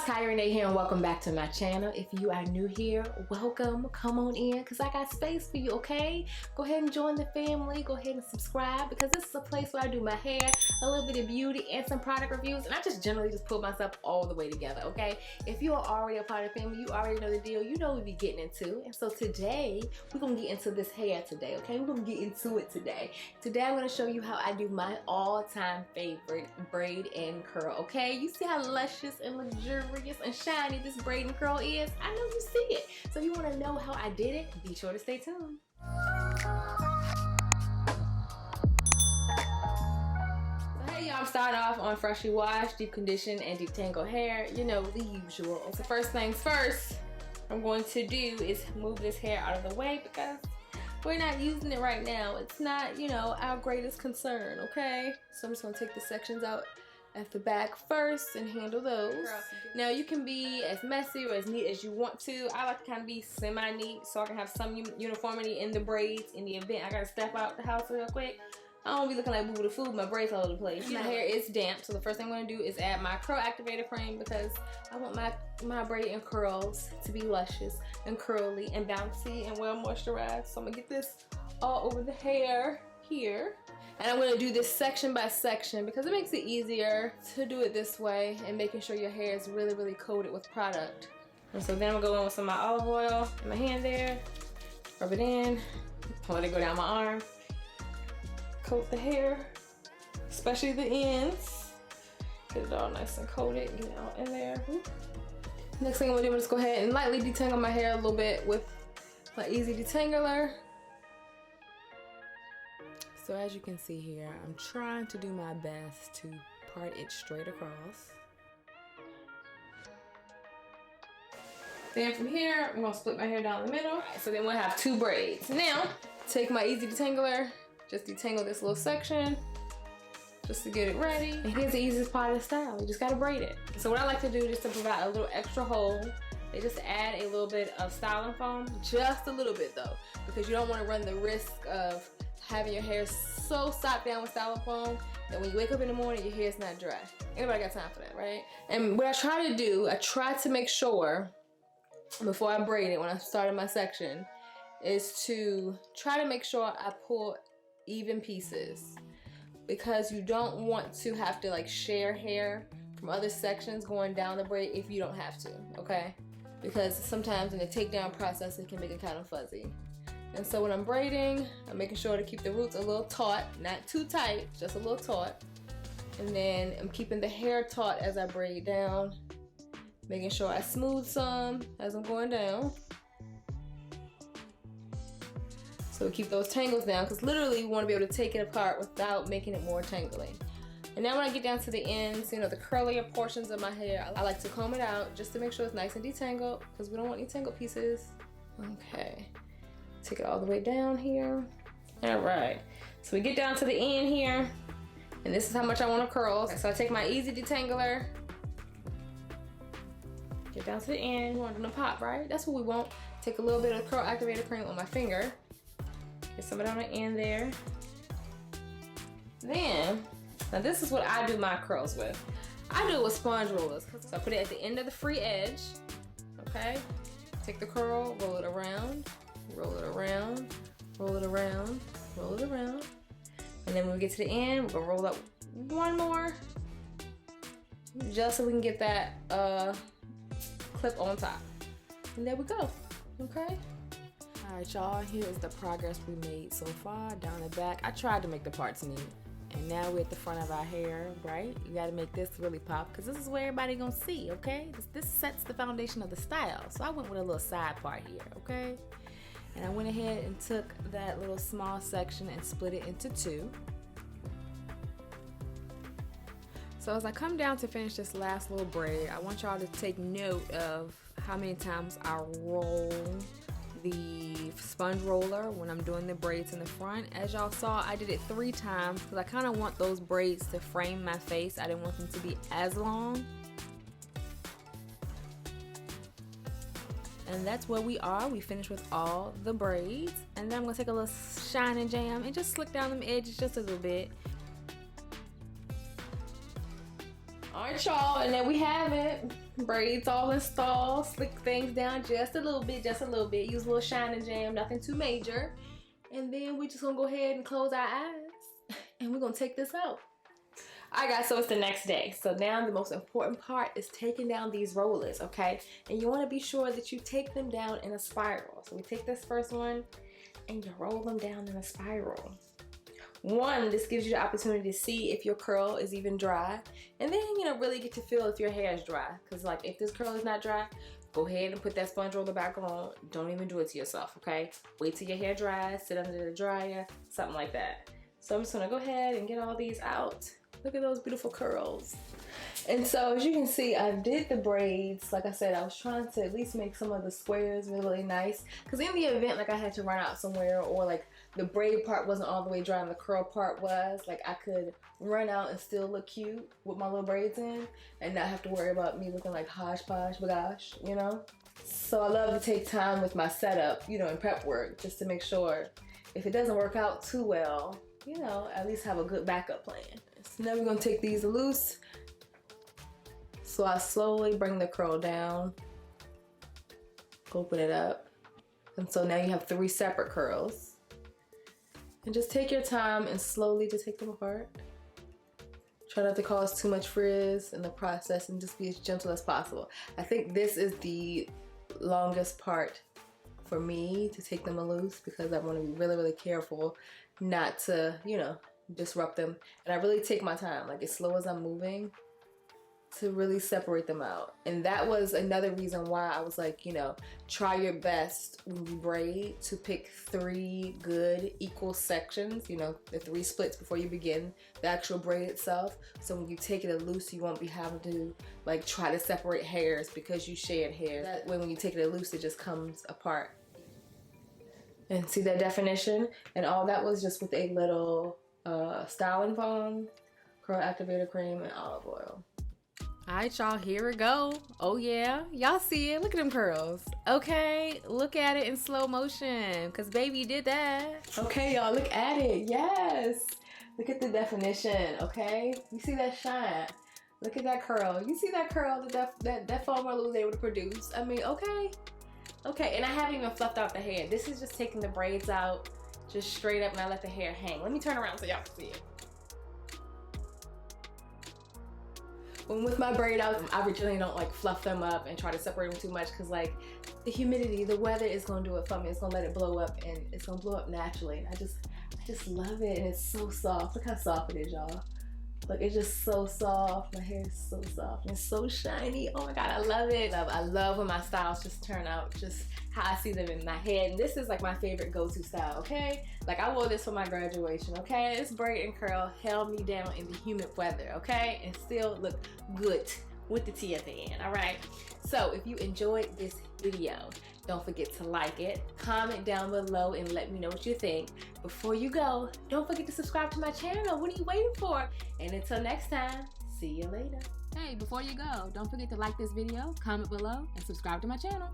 Hi, Rene here and welcome back to my channel. If you are new here, welcome. Come on in because I got space for you, okay? Go ahead and join the family. Go ahead and subscribe because this is a place where I do my hair, a little bit of beauty, and some product reviews. And I just generally just put myself all the way together, okay? If you are already a part of the family, you already know the deal. You know what we be getting into. And so today, we're going to get into this hair today, okay? We're going to get into it today. Today, I'm going to show you how I do my all-time favorite braid and curl, okay? You see how luscious and luxurious and shiny this braid and curl is? I know you see it. So if you want to know how I did it, be sure to stay tuned. So hey y'all, I'm starting off on freshly washed, deep conditioned, and deep tangled hair. You know, the usual. So first things first, I'm going to do is move this hair out of the way because we're not using it right now. It's not, you know, our greatest concern, okay? So I'm just gonna take the sections out at the back first and handle those. Now you can be as messy or as neat as you want to. I like to kind of be semi-neat so I can have some uniformity in the braids in the event I gotta step out the house real quick. I don't be looking like boo-boo the food, my braids all over the place. My hair is damp, so the first thing I'm gonna do is add my curl activator cream because I want my braid and curls to be luscious and curly and bouncy and well moisturized. So I'm gonna get this all over the hair here. And I'm gonna do this section by section because it makes it easier to do it this way and making sure your hair is really, really coated with product. And so then I'm gonna go in with some of my olive oil in my hand there, rub it in, let it go down my arm, coat the hair, especially the ends, get it all nice and coated, get it all in there. Next thing I'm gonna do is just go ahead and lightly detangle my hair a little bit with my easy detangler. So as you can see here, I'm trying to do my best to part it straight across. Then from here, I'm gonna split my hair down the middle. So then we'll have two braids. Now, take my easy detangler, just detangle this little section, just to get it ready. And here's the easiest part of the style, you just gotta braid it. So what I like to do just to provide a little extra hold, they just add a little bit of styling foam, just a little bit though, because you don't wanna run the risk of having your hair so socked down with styling foam that when you wake up in the morning, your hair's not dry. Anybody got time for that, right? And what I try to do, I try to make sure before I braid it, when I started my section, is to try to make sure I pull even pieces because you don't want to have to like share hair from other sections going down the braid if you don't have to, okay? Because sometimes in the takedown process, it can make it kind of fuzzy. And so when I'm braiding, I'm making sure to keep the roots a little taut, not too tight, just a little taut. And then I'm keeping the hair taut as I braid down, making sure I smooth some as I'm going down. So we keep those tangles down because literally you want to be able to take it apart without making it more tangly. And now when I get down to the ends, you know, the curlier portions of my hair, I like to comb it out just to make sure it's nice and detangled because we don't want any tangled pieces. Okay. Take it all the way down here. All right, so we get down to the end here, and this is how much I want to curl. Okay, so I take my easy detangler, get down to the end. We want them to pop, right? That's what we want. Take a little bit of curl activator cream on my finger, get some of it on the end there. Then, now this is what I do my curls with. I do it with sponge rollers. So I put it at the end of the free edge, okay? Take the curl, roll it around, roll it around, roll it around, roll it around. And then when we get to the end, we're gonna roll up one more, just so we can get that clip on top. And there we go, okay? All right, y'all, here is the progress we made so far down the back. I tried to make the parts neat. And now we're at the front of our hair, right? You gotta make this really pop because this is where everybody gonna see, okay? This sets the foundation of the style. So I went with a little side part here, okay? And I went ahead and took that little small section and split it into two. So as I come down to finish this last little braid, I want y'all to take note of how many times I roll the sponge roller when I'm doing the braids in the front. As y'all saw, I did it 3 times because I kind of want those braids to frame my face. I didn't want them to be as long. And that's where we are. We finished with all the braids. And then I'm gonna take a little shine and jam and just slick down them edges just a little bit. All right, right, y'all, and then we have it. Braids all installed. Slick things down just a little bit, just a little bit. Use a little shine and jam, nothing too major. And then we just gonna go ahead and close our eyes, and we're gonna take this out. Alright guys, so it's the next day. So now the most important part is taking down these rollers, okay? And you want to be sure that you take them down in a spiral. So we take this first one and you roll them down in a spiral. One, this gives you the opportunity to see if your curl is even dry. And then, you know, really get to feel if your hair is dry. Because like if this curl is not dry, go ahead and put that sponge roller back on. Don't even do it to yourself, okay? Wait till your hair dries, sit under the dryer, something like that. So I'm just gonna go ahead and get all these out. Look at those beautiful curls. And so as you can see, I did the braids. Like I said, I was trying to at least make some of the squares really, really nice. Because in the event, like I had to run out somewhere, or like the braid part wasn't all the way dry and the curl part was, like I could run out and still look cute with my little braids in and not have to worry about me looking like hodgepodge bagosh, you know? So I love to take time with my setup, you know, and prep work, just to make sure if it doesn't work out too well, you know, at least have a good backup plan. So now we're gonna take these loose. So I slowly bring the curl down, open it up. And so now you have 3 separate curls. And just take your time and slowly to take them apart. Try not to cause too much frizz in the process and just be as gentle as possible. I think this is the longest part for me to take them loose because I want to be really, really careful not to, you know, disrupt them. And I really take my time, like as slow as I'm moving, to really separate them out. And that was another reason why I was like, you know, try your best when you braid to pick 3 good equal sections, you know, the 3 splits before you begin the actual braid itself. So when you take it loose, you won't be having to like try to separate hairs because you shed hair. That way when you take it loose, it just comes apart. And see that definition? And all that was just with a little styling foam, curl activator cream, and olive oil. Alright y'all, here we go. Oh yeah, y'all see it, look at them curls. Okay, look at it in slow motion, cause baby you did that. Okay y'all, look at it, yes. Look at the definition, okay? You see that shine? Look at that curl. You see that curl that foam roller was able to produce? I mean, okay. Okay, and I haven't even fluffed out the hair. This is just taking the braids out, just straight up, and I let the hair hang. Let me turn around so y'all can see it. When with my braid outs, I originally don't like fluff them up and try to separate them too much because like the humidity, the weather is gonna do it for me. It's gonna let it blow up and it's gonna blow up naturally. And I just love it, and it's so soft. Look how soft it is, y'all. Look, it's just so soft. My hair is so soft and it's so shiny. Oh my God, I love it. I love when my styles just turn out just how I see them in my head. And this is like my favorite go-to style, okay? Like I wore this for my graduation, okay? This braid and curl held me down in the humid weather, okay? And still look good with the T at the end, all right? So if you enjoyed this video, don't forget to like it, comment down below and let me know what you think. Before you go, don't forget to subscribe to my channel. What are you waiting for? And until next time, see you later. Hey, before you go, don't forget to like this video, comment below, and subscribe to my channel.